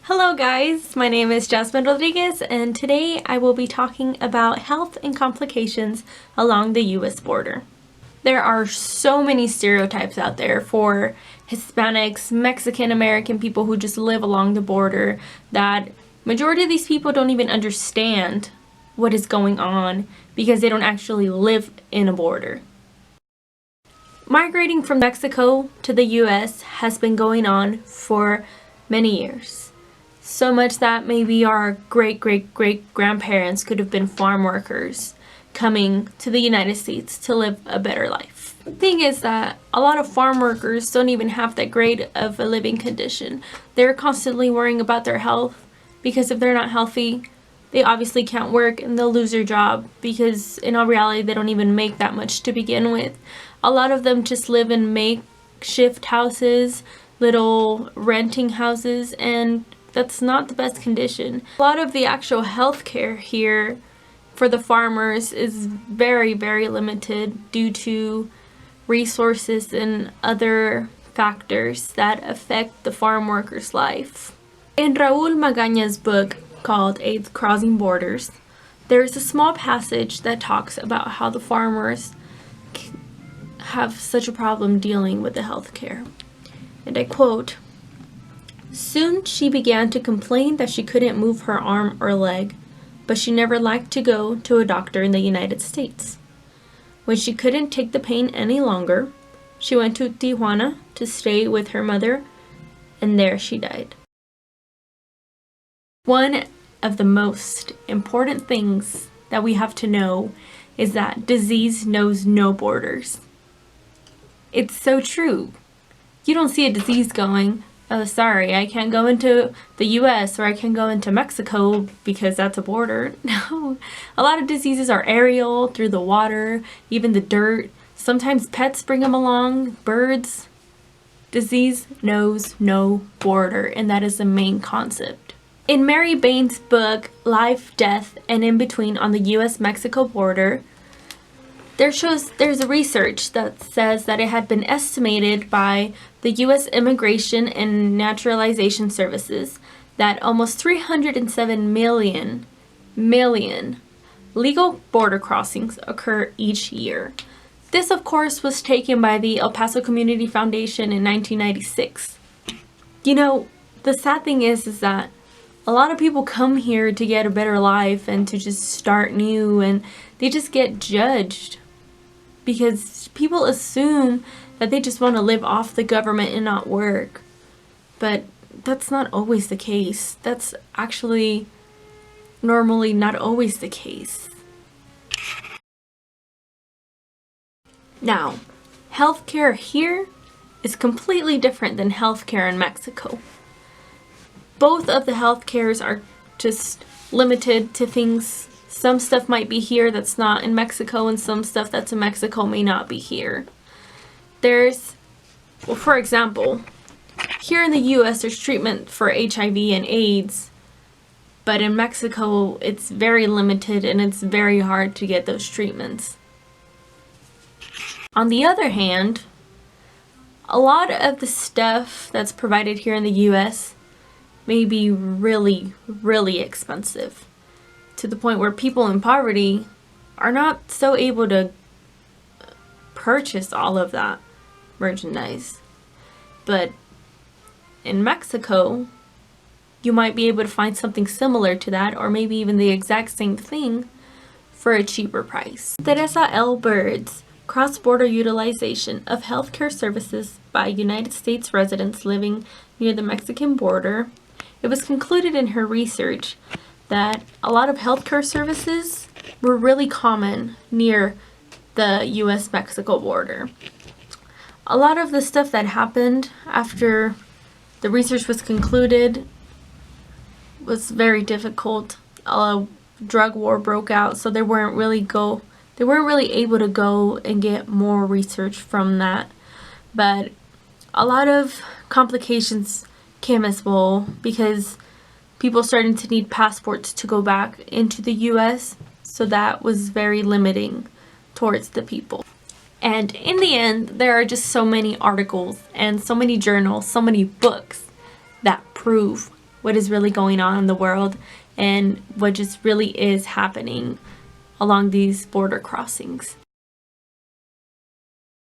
Hello guys, my name is Jasmine Rodriguez and today I will be talking about health and complications along the US border. There are so many stereotypes out there for Hispanics, Mexican American people who just live along the border that majority of these people don't even understand what is going on because they don't actually live in a border. Migrating from Mexico to the US has been going on for many years. So much that maybe our great-great-great-grandparents could have been farm workers coming to the United States to live a better life. The thing is that a lot of farm workers don't even have that great of a living condition. They're constantly worrying about their health because if they're not healthy, they obviously can't work and they'll lose their job because in all reality they don't even make that much to begin with. A lot of them just live in makeshift houses, little renting houses, and that's not the best condition. A lot of the actual healthcare here for the farmers is very limited due to resources and other factors that affect the farm worker's life. In Raul Magan's book called AIDS Crossing Borders, there is a small passage that talks about how the farmers have such a problem dealing with the healthcare. And I quote, "Soon she began to complain that she couldn't move her arm or leg, but she never liked to go to a doctor in the United States. When she couldn't take the pain any longer, she went to Tijuana to stay with her mother, and there she died." One of the most important things that we have to know is that disease knows no borders. It's so true. You don't see a disease going, "Oh, sorry, I can't go into the US or I can't go into Mexico because that's a border." No, a lot of diseases are aerial, through the water, even the dirt. Sometimes pets bring them along, birds. Disease knows no border, and that is the main concept. In Mary Bain's book, Life, Death, and In Between on the US-Mexico border, there's a research that says that it had been estimated by the U.S. Immigration and Naturalization Services that almost 307 million legal border crossings occur each year. This, of course, was taken by the El Paso Community Foundation in 1996. You know, the sad thing is that a lot of people come here to get a better life and to just start new, and they just get judged because people assume that they just want to live off the government and not work. But that's not always the case. That's actually normally not always the case. Now, healthcare here is completely different than healthcare in Mexico. Both of the healthcares are just limited to things. Some stuff might be here that's not in Mexico, and some stuff that's in Mexico may not be here. For example, here in the US there's treatment for HIV and AIDS, but in Mexico it's very limited and it's very hard to get those treatments. On the other hand, a lot of the stuff that's provided here in the US may be really expensive, to the point where people in poverty are not so able to purchase all of that merchandise. But in Mexico, you might be able to find something similar to that, or maybe even the exact same thing for a cheaper price. Theresa L. Byrd's Cross-Border Utilization of Healthcare Services by United States Residents Living Near the Mexican Border, it was concluded in her research that a lot of healthcare services were really common near the US-Mexico border. A lot of the stuff that happened after the research was concluded was very difficult. A drug war broke out, so they weren't really able to go and get more research from that. But a lot of complications came as well because people started to need passports to go back into the US, so that was very limiting towards the people. And in the end, there are just so many articles and so many journals, so many books that prove what is really going on in the world and what just really is happening along these border crossings.